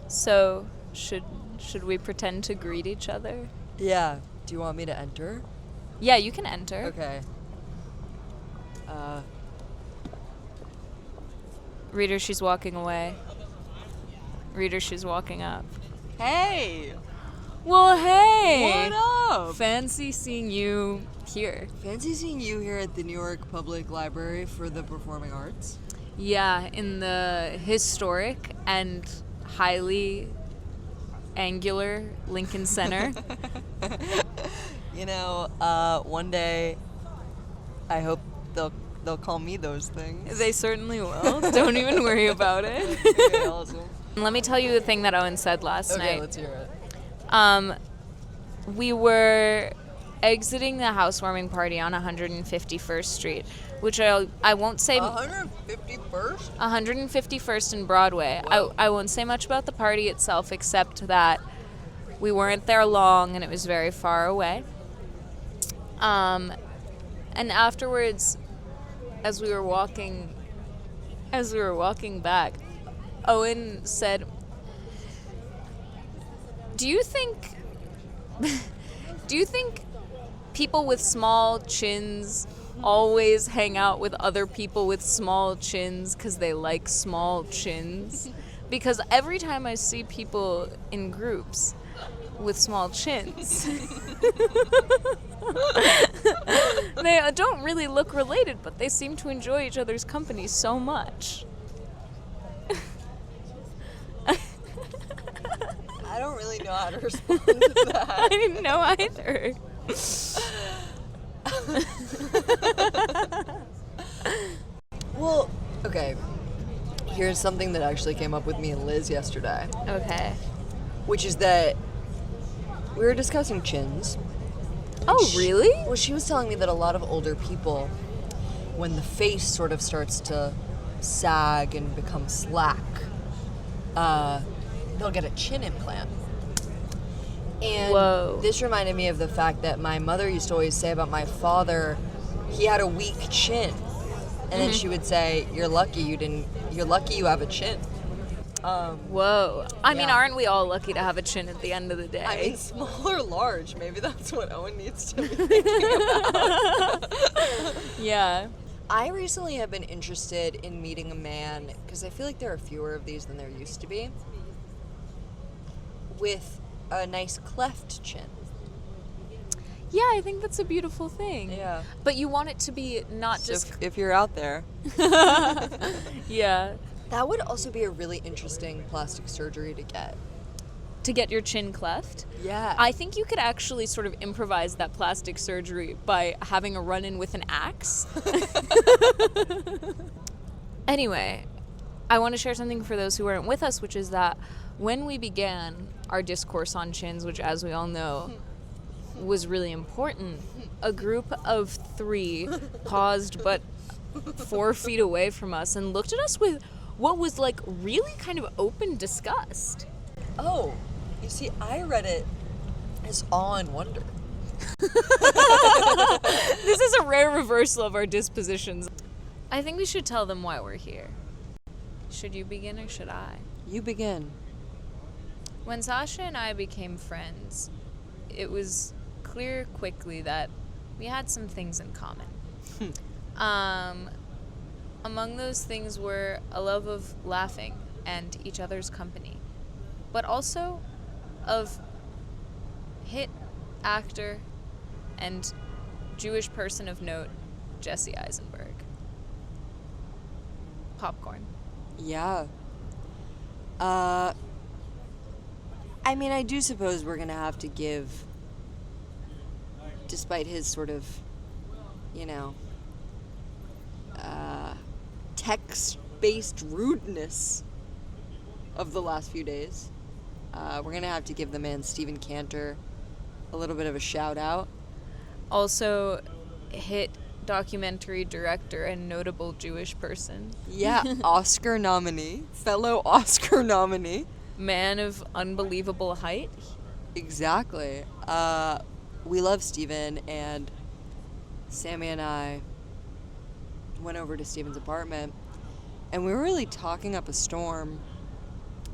So, should we pretend to greet each other? Yeah. Do you want me to enter? Yeah, you can enter. Okay. Reader, she's walking away. Reader, she's walking up. Hey! Well, hey! What up? Fancy seeing you here. Fancy seeing you here at the New York Public Library for the Performing Arts. Yeah, in the historic and highly angular Lincoln Center. You know, one day, I hope they'll call me those things. They certainly will. Don't even worry about it. Okay, awesome. Let me tell you the thing that Owen said last night. Okay, let's hear it. We were exiting the housewarming party on 151st Street, which I won't say... 151st? 151st and Broadway. Whoa. I won't say much about the party itself, except that we weren't there long and it was very far away. And afterwards, as we were walking back, Owen said, do you think people with small chins always hang out with other people with small chins because they like small chins? Because every time I see people in groups with small chins, they don't really look related, but they seem to enjoy each other's company so much. I don't really know how to respond to that. I didn't know either. Well, okay. Here's something that actually came up with me and Liz yesterday, Okay. which is that we were discussing chins. Oh, really? Well, she was telling me that a lot of older people, when the face sort of starts to sag and become slack, they'll get a chin implant. And Whoa. this reminded me of the fact that my mother used to always say about my father, he had a weak chin. And then she would say, you're lucky you have a chin. Whoa. I mean, Yeah. aren't we all lucky to have a chin at the end of the day? I mean, small or large, maybe that's what Owen needs to be thinking about. Yeah. I recently have been interested in meeting a man, because I feel like there are fewer of these than there used to be, with a nice cleft chin. Yeah, I think that's a beautiful thing. Yeah. But you want it to be not just... If you're out there. Yeah. That would also be a really interesting plastic surgery to get. To get your chin cleft. Yeah. I think you could actually sort of improvise that plastic surgery by having a run-in with an axe. Anyway, I want to share something for those who weren't with us, which is that when we began our discourse on chins, which, as we all know, was really important, a group of 3 paused but 4 feet away from us and looked at us with what was like really kind of open disgust. Oh, you see, I read it as awe and wonder. This is a rare reversal of our dispositions. I think we should tell them why we're here. Should you begin or should I? You begin. When Sascha and I became friends, it was clear quickly that we had some things in common. Among those things were a love of laughing and each other's company, but also of hit actor and Jewish person of note, Jesse Eisenberg. Popcorn. Yeah. I mean, I do suppose we're going to have to give, despite his sort of, text-based rudeness of the last few days, we're going to have to give the man Stephen Cantor a little bit of a shout-out. Also, hit documentary director and notable Jewish person. Yeah, Oscar nominee, fellow Oscar nominee. Man of unbelievable height. Exactly. We love Steven, and Sammy and I went over to Steven's apartment, and we were really talking up a storm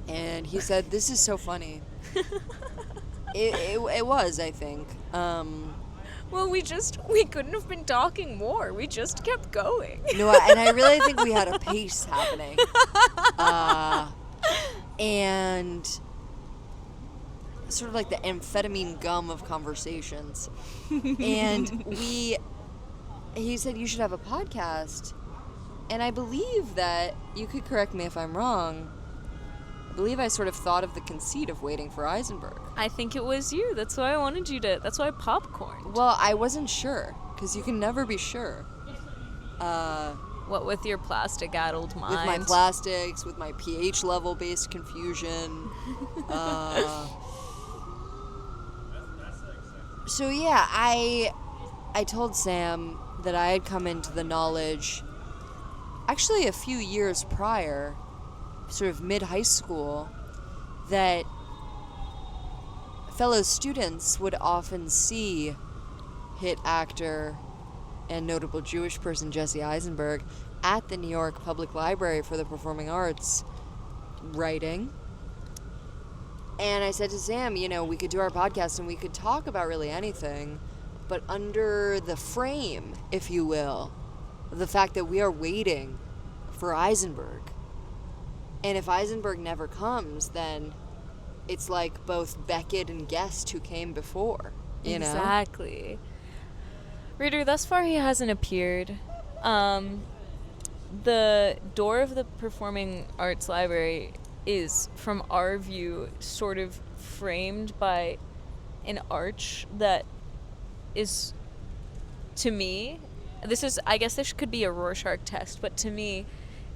And he said, "This is so funny." It was, I think. Well, we couldn't have been talking more. We just kept going. No, and I really think we had a pace happening. And sort of like the amphetamine gum of conversations. And he said, "You should have a podcast." And I believe that, you could correct me if I'm wrong, I believe I sort of thought of the conceit of Waiting for Eisenberg. I think it was you. That's why I wanted you to. That's why I popcorned. Well, I wasn't sure, because you can never be sure. What with your plastic-addled mind? With my plastics, with my pH level-based confusion. So yeah, I told Sam that I had come into the knowledge, actually a few years prior, sort of mid-high school, that fellow students would often see hit actor and notable Jewish person Jesse Eisenberg at the New York Public Library for the Performing Arts writing. And I said to Sam, we could do our podcast and we could talk about really anything, but under the frame, if you will, of the fact that we are waiting for Eisenberg. And if Eisenberg never comes, then it's like both Beckett and Guest who came before, you know? Exactly. Reader, thus far he hasn't appeared. The door of the Performing Arts Library is, from our view, sort of framed by an arch that is, to me, I guess this could be a Rorschach test, but to me,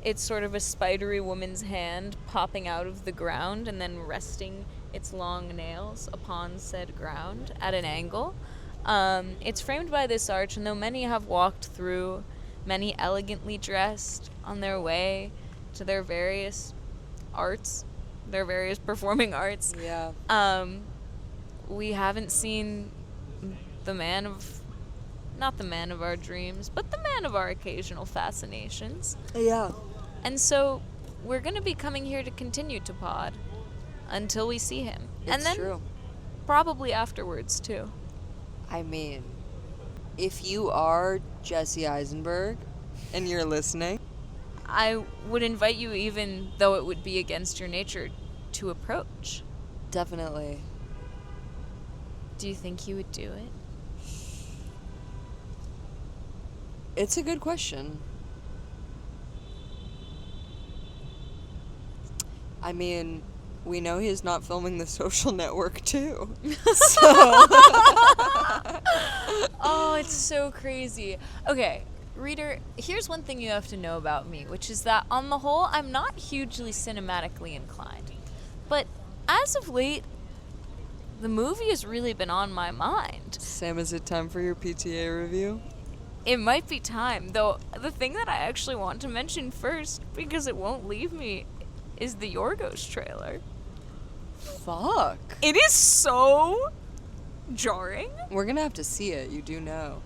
it's sort of a spidery woman's hand popping out of the ground and then resting its long nails upon said ground at an angle. It's framed by this arch, and though many have walked through, many elegantly dressed on their way to their various arts, their various performing arts, we haven't seen not the man of our dreams, but the man of our occasional fascinations. Yeah. And so we're going to be coming here to continue to pod until we see him. And then true. Probably afterwards, too. I mean, if you are Jesse Eisenberg and you're listening, I would invite you, even though it would be against your nature, to approach. Definitely. Do you think you would do it? It's a good question. I mean, we know he's not filming The Social Network, too. So. Oh, it's so crazy. Okay, reader, here's one thing you have to know about me, which is that, on the whole, I'm not hugely cinematically inclined. But as of late, the movie has really been on my mind. Sam, is it time for your PTA review? It might be time, though the thing that I actually want to mention first, because it won't leave me, is the Yorgos trailer. Fuck. It is so jarring. We're gonna have to see it, you do know.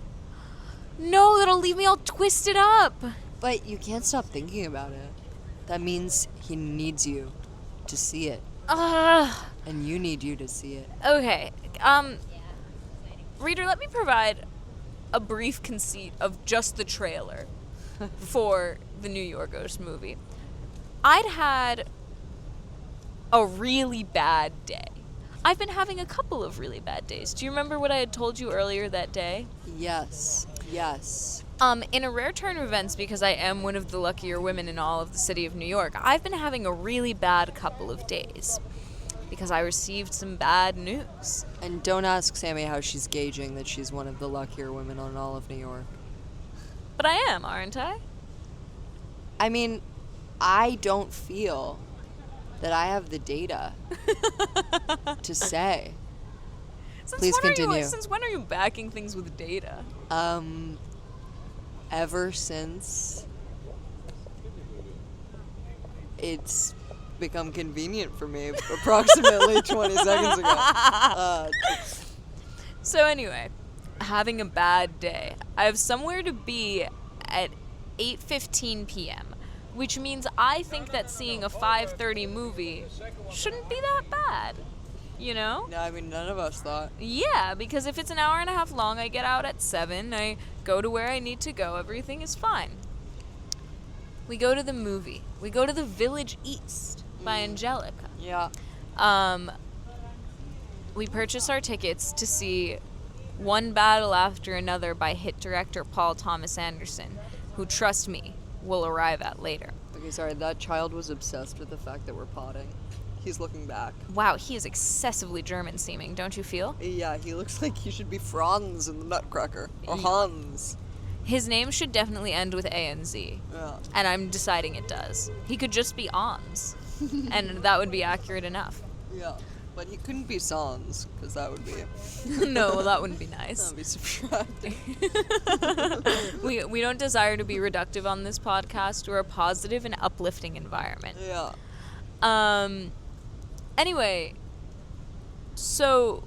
No, that'll leave me all twisted up. But you can't stop thinking about it. That means he needs you to see it. And you need you to see it. Okay. Reader, let me provide a brief conceit of just the trailer for the new Yorgos movie. I'd had a really bad day. I've been having a couple of really bad days. Do you remember what I had told you earlier that day? Yes. In a rare turn of events, because I am one of the luckier women in all of the city of New York, I've been having a really bad couple of days because I received some bad news. And don't ask Sammy how she's gauging that she's one of the luckier women on all of New York. But I am, aren't I? I mean, I don't feel that I have the data to say. Please continue. Since when are you backing things with data? Ever since it's become convenient for me, approximately 20 seconds ago. So anyway, having a bad day. I have somewhere to be at 8:15 p.m. which means I think that seeing a 5:30 movie shouldn't be that bad, you know? No, I mean, none of us thought. Yeah, because if it's an hour and a half long, I get out at 7, I go to where I need to go, everything is fine. We go to the movie. We go to The Village East by Angelica. Yeah. We purchase our tickets to see One Battle After Another by hit director Paul Thomas Anderson, who, trust me, will arrive at later. Okay, sorry, that child was obsessed with the fact that we're potting. He's looking back. Wow, he is excessively German-seeming, don't you feel? Yeah, he looks like he should be Franz in the Nutcracker. Or Hans. His name should definitely end with A and Z. Yeah. And I'm deciding it does. He could just be Ons. And that would be accurate enough. Yeah. But he couldn't be Sans, because that would be... No, that wouldn't be nice. That would be subtracting. We don't desire to be reductive on this podcast. We're a positive and uplifting environment. Yeah. Anyway, so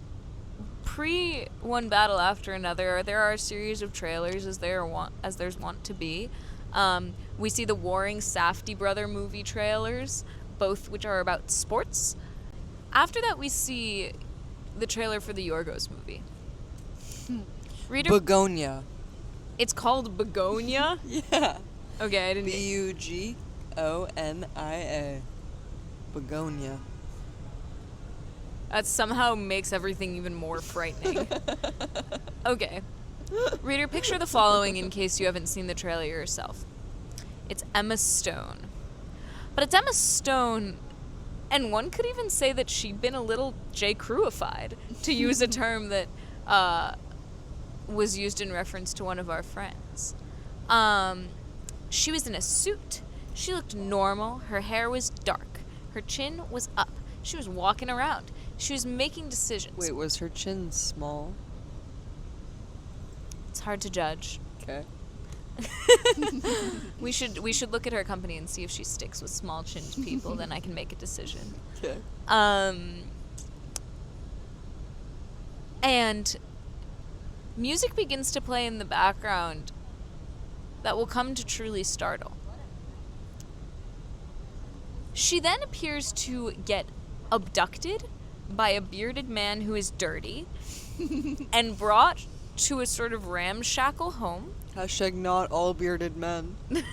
pre One Battle After Another, there are a series of trailers as there's wont to be. We see the warring Safdie brother movie trailers, both which are about sports. After that, we see the trailer for the Yorgos movie. Reader, Bugonia. it's called Bugonia? Yeah. Okay, I didn't... Bugonia. Bugonia. That somehow makes everything even more frightening. Okay. Reader, picture the following in case you haven't seen the trailer yourself. It's Emma Stone. But it's Emma Stone, and one could even say that she'd been a little J. Crewified, to use a term that was used in reference to one of our friends. She was in a suit. She looked normal. Her hair was dark. Her chin was up. She was walking around. She was making decisions. Wait, was her chin small? It's hard to judge. Okay. We should look at her company and see if she sticks with small-chinned people. Then I can make a decision. Okay. And music begins to play in the background that will come to truly startle. She then appears to get abducted by a bearded man who is dirty and brought to a sort of ramshackle home. Hashtag not all bearded men. Am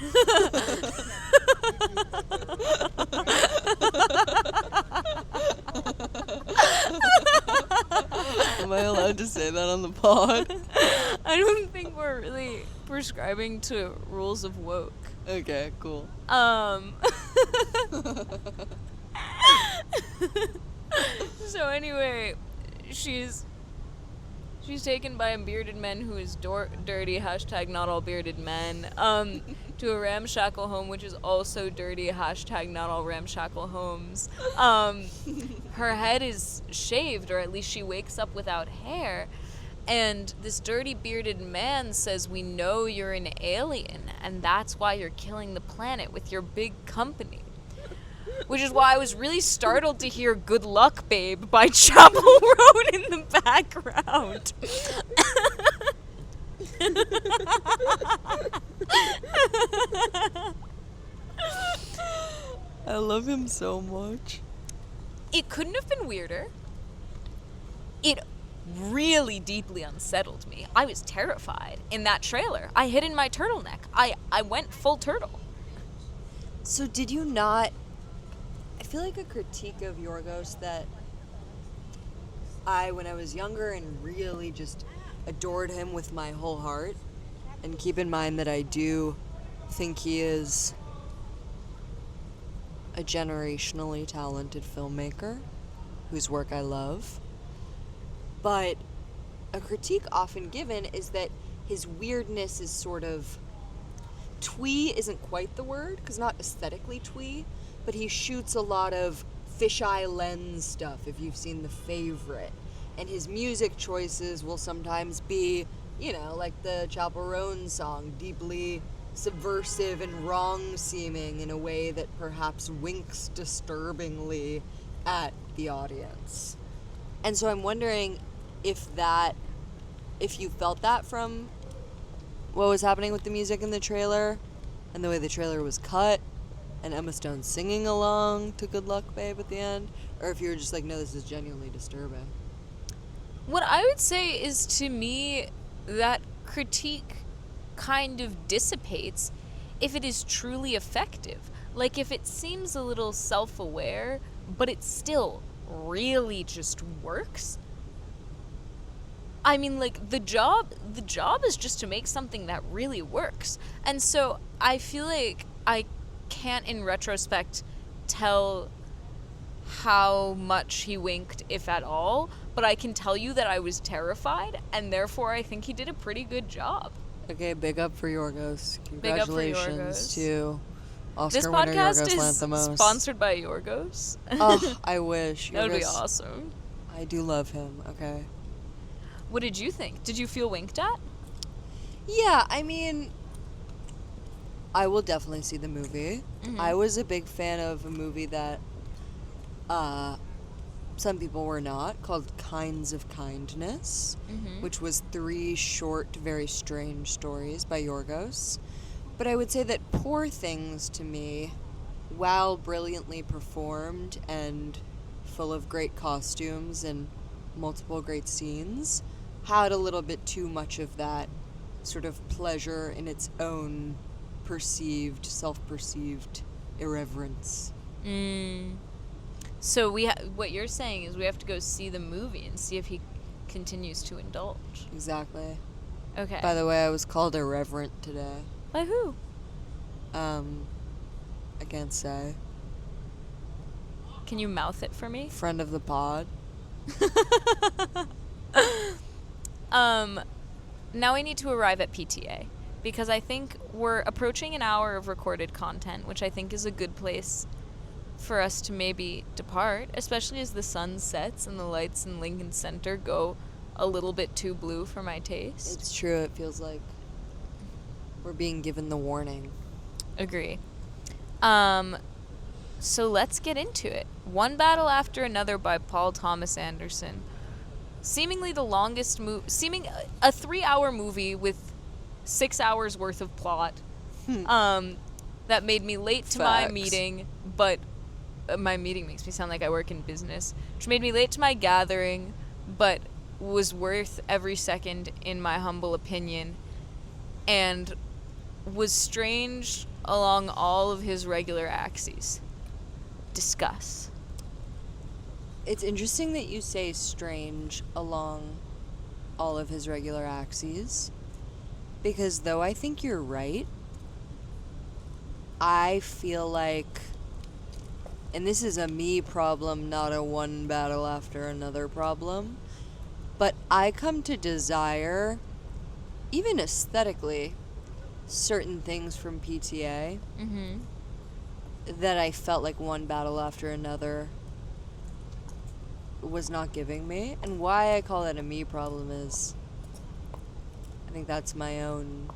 I allowed to say that on the pod? I don't think we're really prescribing to rules of woke. Okay, cool. So anyway, she's taken by a bearded man who is dirty, hashtag not all bearded men, to a ramshackle home, which is also dirty, hashtag not all ramshackle homes. Her head is shaved, or at least she wakes up without hair, and this dirty bearded man says, "We know you're an alien, and that's why you're killing the planet with your big company." Which is why I was really startled to hear "Good Luck, Babe" by Chapel Roan in the background. I love him so much. It couldn't have been weirder. It really deeply unsettled me. I was terrified in that trailer. I hid in my turtleneck. I went full turtle. So did you not... I feel like a critique of Yorgos that when I was younger and really just adored him with my whole heart, and keep in mind that I do think he is a generationally talented filmmaker whose work I love, but a critique often given is that his weirdness is sort of... twee isn't quite the word, because not aesthetically twee, but he shoots a lot of fisheye lens stuff, if you've seen The Favorite. And his music choices will sometimes be, like the Chapel Roan song, deeply subversive and wrong-seeming in a way that perhaps winks disturbingly at the audience. And so I'm wondering if you felt that from what was happening with the music in the trailer and the way the trailer was cut, and Emma Stone singing along to Good Luck Babe at the end, or if you're just like, no, this is genuinely disturbing. What I would say is, to me, that critique kind of dissipates if it is truly effective. Like, if it seems a little self-aware, but it still really just works. I mean, like, the job is just to make something that really works. And so I feel like I can't, in retrospect, tell how much he winked, if at all, but I can tell you that I was terrified, and therefore I think he did a pretty good job. Okay, big up for Yorgos. Big up for Congratulations Yorgos. to Oscar This winner podcast Yorgos is Lanthimos. sponsored by Yorgos. Oh, I wish. That would be Yorgos, awesome. I do love him, okay? What did you think? Did you feel winked at? Yeah, I mean, I will definitely see the movie. Mhm. I was a big fan of a movie that some people were not, called Kinds of Kindness, which was 3 short, very strange stories by Yorgos. But I would say that Poor Things, to me, while brilliantly performed and full of great costumes and multiple great scenes, had a little bit too much of that sort of pleasure in its own perceived, self-perceived irreverence. So what you're saying is we have to go see the movie and see if he continues to indulge. Exactly. Okay. By the way, I was called irreverent today. By who? I can't say. Can you mouth it for me? Friend of the pod. Now we need to arrive at PTA, because I think we're approaching an hour of recorded content, which I think is a good place for us to maybe depart, especially as the sun sets and the lights in Lincoln Center go a little bit too blue for my taste. It's true, it feels like we're being given the warning. Agree. So let's get into it. One Battle After Another by Paul Thomas Anderson. Seemingly the longest a 3-hour movie with 6 hours worth of plot. That made me late to my Facts. meeting, but my meeting makes me sound like I work in business, which made me late to my gathering, but was worth every second in my humble opinion, and was strange along all of his regular axes. Discuss. It's interesting that you say strange along all of his regular axes, because though I think you're right, I feel like, and this is a me problem, not a One Battle After Another problem, but I come to desire, even aesthetically, certain things from PTA that I felt like One Battle After Another was not giving me. And why I call that a me problem is, I think that's my own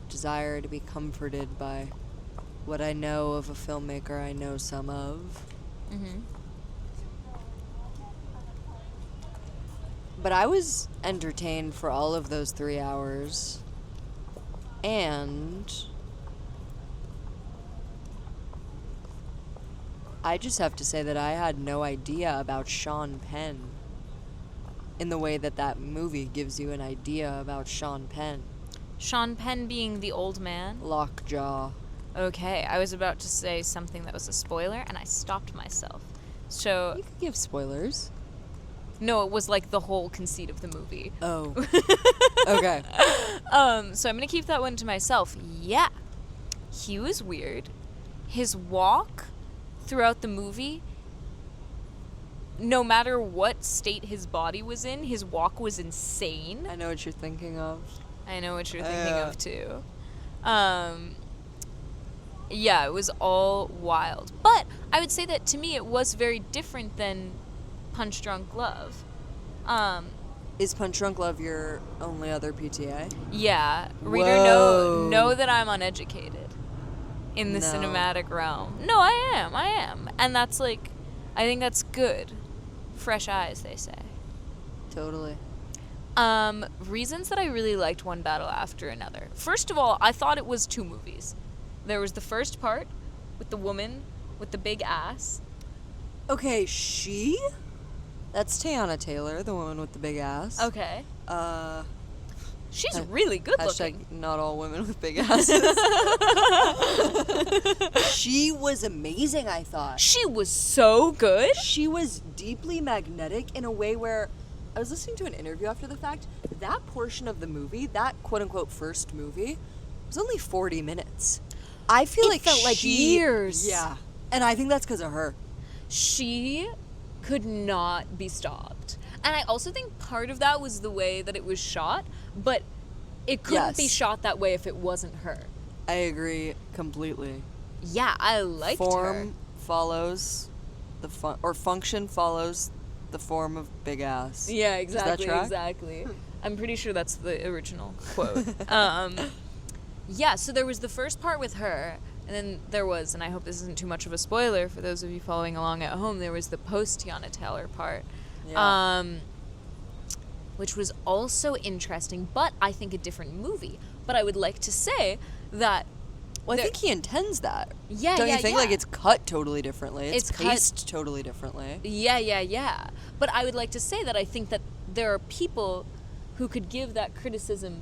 desire to be comforted by what I know of a filmmaker I know some of. But I was entertained for all of those 3 hours, and I just have to say that I had no idea about Sean Penn in the way that that movie gives you an idea about Sean Penn. Sean Penn being the old man? Lockjaw. Okay, I was about to say something that was a spoiler, and I stopped myself. So, You could give spoilers. no, it was like the whole conceit of the movie. Oh. Okay. So I'm gonna keep that one to myself. Yeah, he was weird. His walk throughout the movie, no matter what state his body was in, his walk was insane. I know what you're thinking of. I know what you're thinking of too. Yeah, it was all wild. But I would say that to me it was very different than Punch Drunk Love. Is Punch Drunk Love your only other PTA? Yeah, reader, Whoa. know that I'm uneducated in the No. cinematic realm. No, I am. And that's like, I think that's good. Fresh eyes, they say. Totally. Reasons that I really liked One Battle After Another. First of all, I thought it was 2 movies. There was the first part, with the woman with the big ass. Okay, that's Teyana Taylor, the woman with the big ass. Okay. She's really good looking. Not all women with big asses. She was amazing, I thought. She was so good. She was deeply magnetic in a way where I was listening to an interview after the fact. That portion of the movie, that quote-unquote first movie, was only 40 minutes. I feel It felt like years. Yeah. And I think that's because of her. She could not be stopped. And I also think part of that was the way that it was shot, but it couldn't be shot that way if it wasn't her. I agree completely. Yeah, I liked her. Form follows the function follows the form of big ass. Yeah, exactly. Is that track? Exactly. I'm pretty sure that's the original quote. Yeah, so there was the first part with her, and then there was, and I hope this isn't too much of a spoiler for those of you following along at home, there was the post-Teyana Taylor part. Yeah. Which was also interesting, but I think a different movie. But I would like to say that... Well, I think he intends that. Yeah, Don't yeah, you think? yeah. Like, it's cut totally differently. It's cut- paced totally differently. Yeah. But I would like to say that I think that there are people who could give that criticism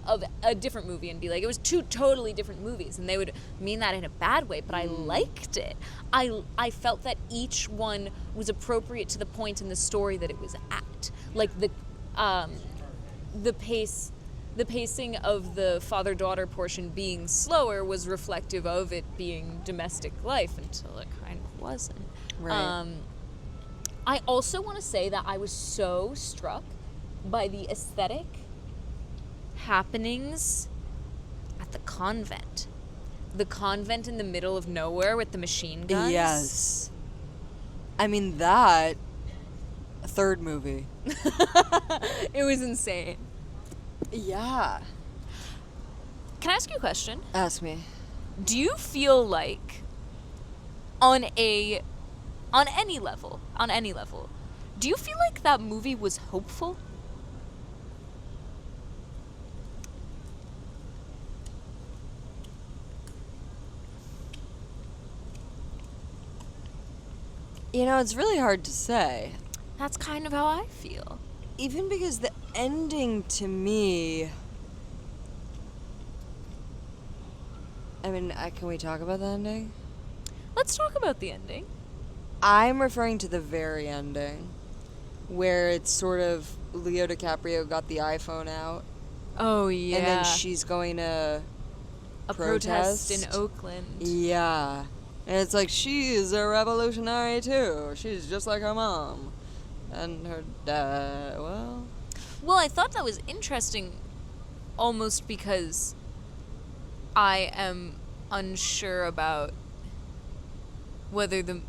of a different movie and be like, it was two totally different movies, and they would mean that in a bad way, but I liked it. I felt that each one was appropriate to the point in the story that it was at. Like the pacing of the father-daughter portion being slower was reflective of it being domestic life until it kind of wasn't. Right. I also want to say that I was so struck by the aesthetic happenings at the convent. The convent in the middle of nowhere with the machine guns. Yes. I mean, that... third movie. It was insane. Yeah. Can I ask you a question? Ask me. Do you feel like on any level, do you feel like that movie was hopeful? You know, it's really hard to say. That's kind of how I feel. Even because the ending to me... I mean, can we talk about the ending? Let's talk about the ending. I'm referring to the very ending, where it's sort of Leo DiCaprio got the iPhone out. Oh, yeah. And then she's going to a protest in Oakland. Yeah. And it's like, she's a revolutionary too. She's just like her mom. And her dad, well... Well, I thought that was interesting almost because I am unsure about whether the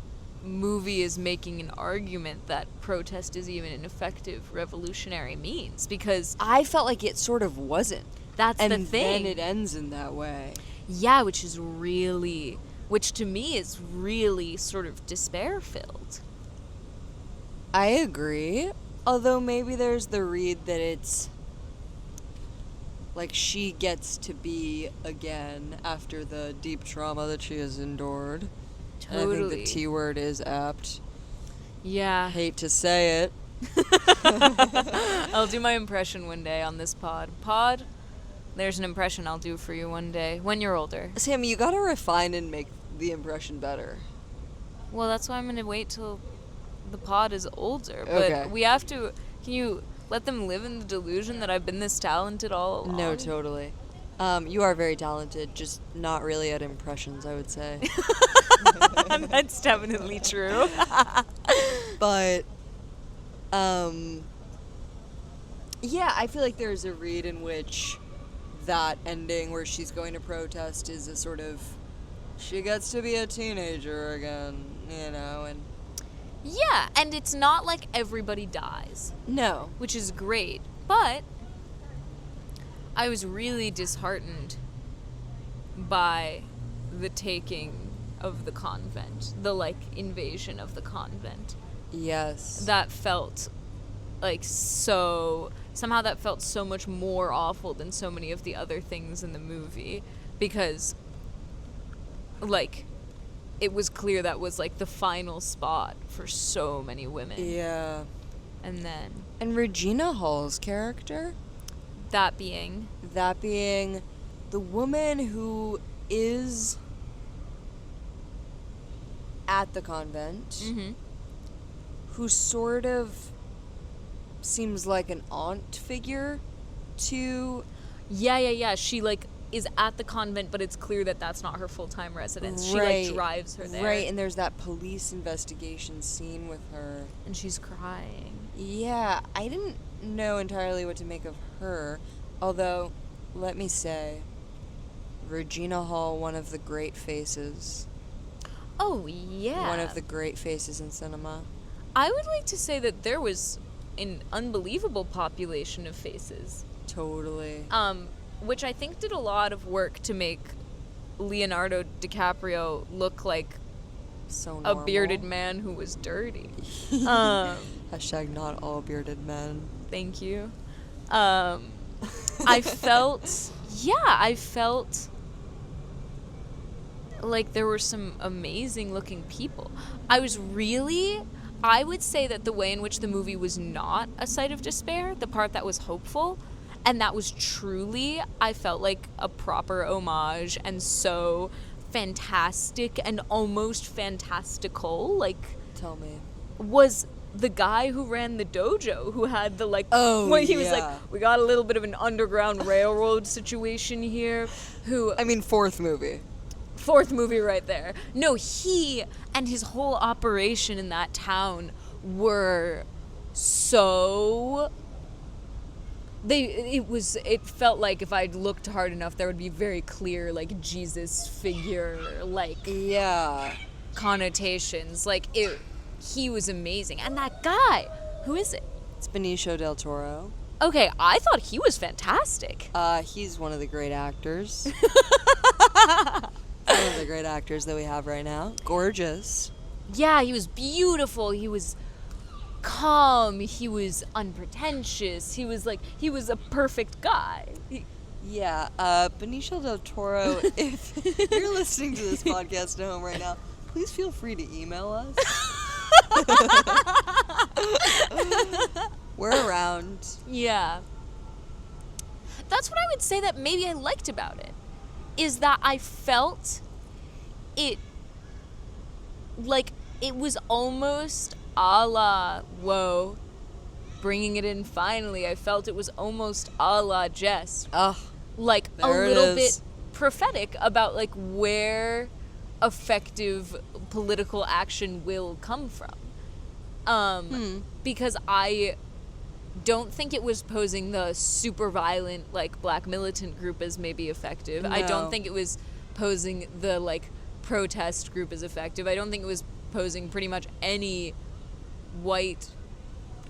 movie is making an argument that protest is even an effective revolutionary means, because I felt like it sort of wasn't. That's the And thing. then it ends in that way. Yeah, which to me is really sort of despair-filled. I agree. Although maybe there's the read that it's like she gets to be again after the deep trauma that she has endured. Totally. And I think the T word is apt. Yeah. Hate to say it. I'll do my impression one day on this pod. There's an impression I'll do for you one day when you're older. Sammy, you gotta refine and make the impression better. Well, that's why I'm gonna wait till the pod is older. Okay. But we have to. Can you let them live in the delusion that I've been this talented all along? No, totally. You are very talented, just not really at impressions, I would say. That's definitely true. But, yeah, I feel like there's a read in which that ending where she's going to protest is a sort of, she gets to be a teenager again, you know, and... Yeah, and it's not like everybody dies, No. which is great. But I was really disheartened by the taking of the convent, the, invasion of the convent. Yes. That felt somehow that felt so much more awful than so many of the other things in the movie, because it was clear that was like the final spot for so many women. Yeah. And then And Regina Hall's character? that being That being the woman who is at the convent, who sort of seems like an aunt figure to... Yeah. She like is at the convent, but it's clear that that's not her full-time residence. She like drives her there. Right, and there's that police investigation scene with her. And she's crying. Yeah, I didn't know entirely what to make of her, although, let me say, Regina Hall, one of the great faces. Oh, yeah. One of the great faces in cinema. I would like to say that there was an unbelievable population of faces. Totally. Which I think did a lot of work to make Leonardo DiCaprio look like So a normal. bearded man who was dirty. Hashtag not all bearded men. Thank you. I felt like there were some amazing looking people. I would say that the way in which the movie was not a sight of despair, the part that was hopeful, and that was truly, I felt like a proper homage and so fantastic and almost fantastical, like, Tell me. was the guy who ran the dojo, who had the like, Oh, he was yeah. like, we got a little bit of an underground railroad situation here, who, I mean, fourth movie right there. No, he and his whole operation in that town were so... It felt like if I'd looked hard enough, there would be very clear, like, Jesus figure, like, Yeah. connotations. Like, he was amazing. And that guy, who is it? It's Benicio del Toro. Okay, I thought he was fantastic. He's one of the great actors. One of the great actors that we have right now. Gorgeous. Yeah, he was beautiful. He was calm. He was unpretentious. He was a perfect guy. Yeah, Benicio del Toro, if you're listening to this podcast at home right now, please feel free to email us. We're around. Yeah. That's what I would say that maybe I liked about it, is that I felt it, like, it was almost a la, whoa, bringing it in finally. I felt it was almost a la Jess. Ugh. Like, a There it little is. bit prophetic about, like, where effective political action will come from. Because I don't think it was posing the super violent, like, black militant group as maybe effective. I don't No. think it was posing the, like, protest group as effective. I don't think it was posing pretty much any white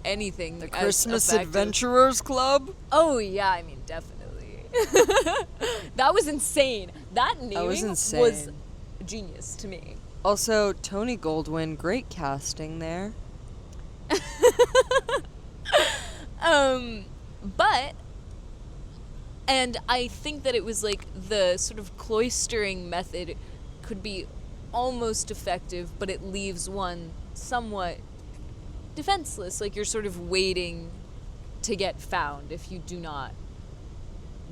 anything The as Christmas effective. Adventurers Club? Oh, yeah, I mean, definitely. That was insane. That naming was insane. was genius to me. Also, Tony Goldwyn, great casting there. But, and I think that it was like the sort of cloistering method could be almost effective, but it leaves one somewhat defenseless. Like, you're sort of waiting to get found if you do not.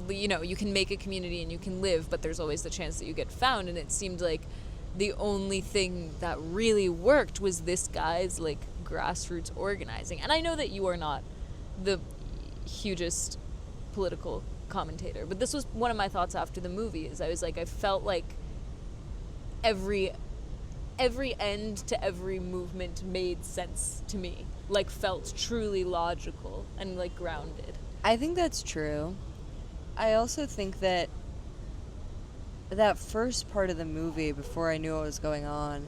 You know, you can make a community and you can live, but there's always the chance that you get found. And it seemed like the only thing that really worked was this guy's, like, grassroots organizing. And I know that you are not the hugest political commentator, but this was one of my thoughts after the movie. Is I was like, I felt like every end to every movement made sense to me, like, felt truly logical and, like, grounded. I think that's true. I also think that that first part of the movie, before I knew what was going on,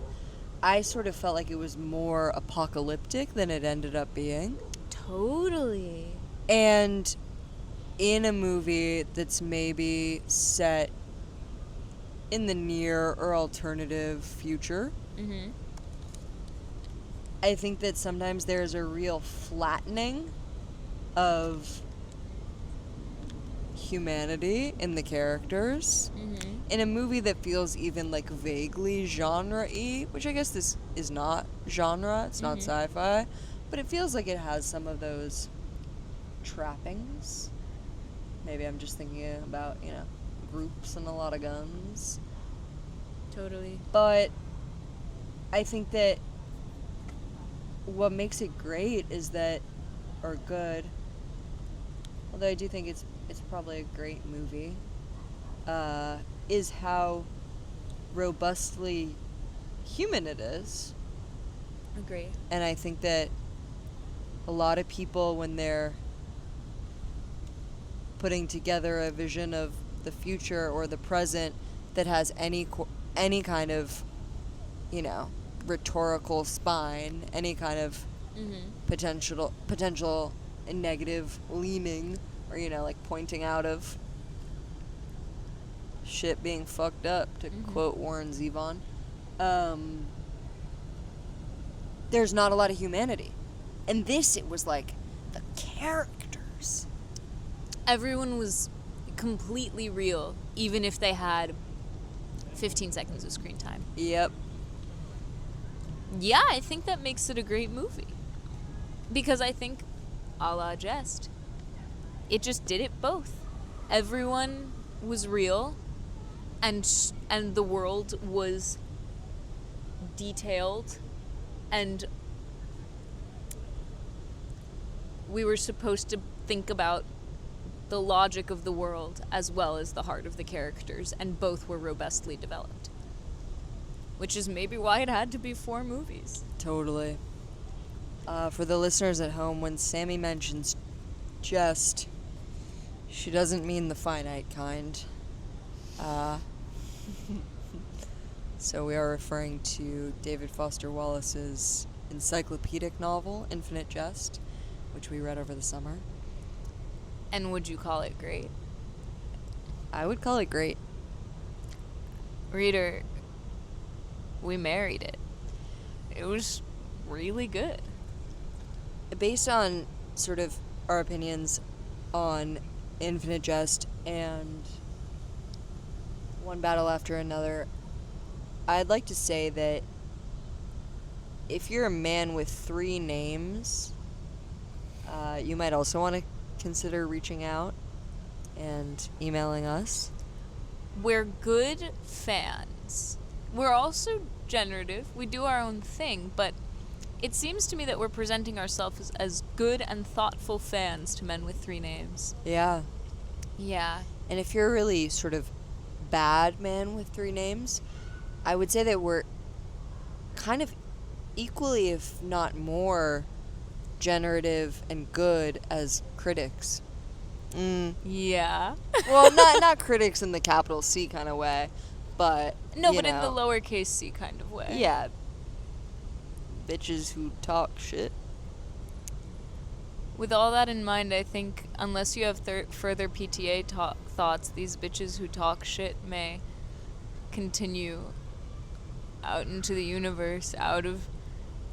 I sort of felt like it was more apocalyptic than it ended up being. Totally. And in a movie that's maybe set in the near or alternative future, Mm-hmm. I think that sometimes there's a real flattening of humanity in the characters. In a movie that feels even like vaguely genre-y, which I guess this is not genre, it's not sci-fi, but it feels like it has some of those trappings. Maybe I'm just thinking about, groups and a lot of guns. Totally. But I think that what makes it great is that, or good, although I do think it's probably a great movie, is how robustly human it is. Agree. And I think that a lot of people, when they're putting together a vision of the future or the present that has any kind of, rhetorical spine, any kind of potential negative leaning, or like pointing out of shit being fucked up, to quote Warren Zevon, there's not a lot of humanity. And this, it was like the characters. Everyone was completely real, even if they had 15 seconds of screen time. Yep. Yeah, I think that makes it a great movie. Because I think, a la Jest, it just did it both. Everyone was real, and the world was detailed, and we were supposed to think about the logic of the world as well as the heart of the characters, and both were robustly developed. Which is maybe why it had to be 4 movies. Totally. For the listeners at home, when Sammy mentions Jest, she doesn't mean the finite kind. So we are referring to David Foster Wallace's encyclopedic novel, Infinite Jest, which we read over the summer. And would you call it great? I would call it great. Reader, we married it. It was really good. Based on sort of our opinions on Infinite Jest and One Battle After Another, I'd like to say that if you're a man with 3 names, you might also want to consider reaching out and emailing us. We're good fans. We're also generative. We do our own thing, but it seems to me that we're presenting ourselves as good and thoughtful fans to men with 3 names. Yeah. Yeah. And if you're a really sort of bad man with 3 names, I would say that we're kind of equally, if not more, generative and good as critics. Yeah. Well, not critics in the capital C kind of way, but No, but in the lowercase c kind of way. Yeah. Bitches who talk shit. With all that in mind, I think unless you have further PTA thoughts, these bitches who talk shit may continue out into the universe, out of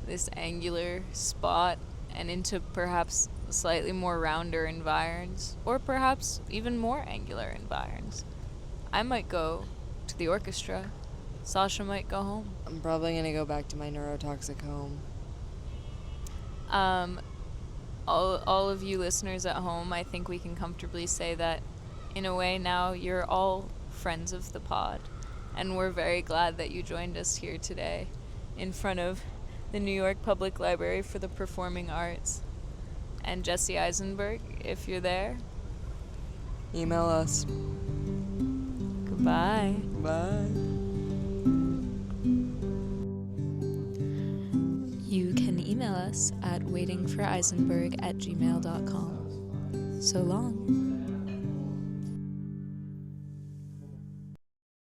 this angular spot, and into perhaps slightly more rounder environs, or perhaps even more angular environs. I might go to the orchestra. Sascha might go home. I'm probably going to go back to my neurotoxic home. All of you listeners at home, I think we can comfortably say that, in a way, now you're all friends of the pod. And we're very glad that you joined us here today in front of the New York Public Library for the Performing Arts. And Jesse Eisenberg, if you're there, Email us. goodbye. Bye. You can email us at waitingforeisenberg@gmail.com. So long.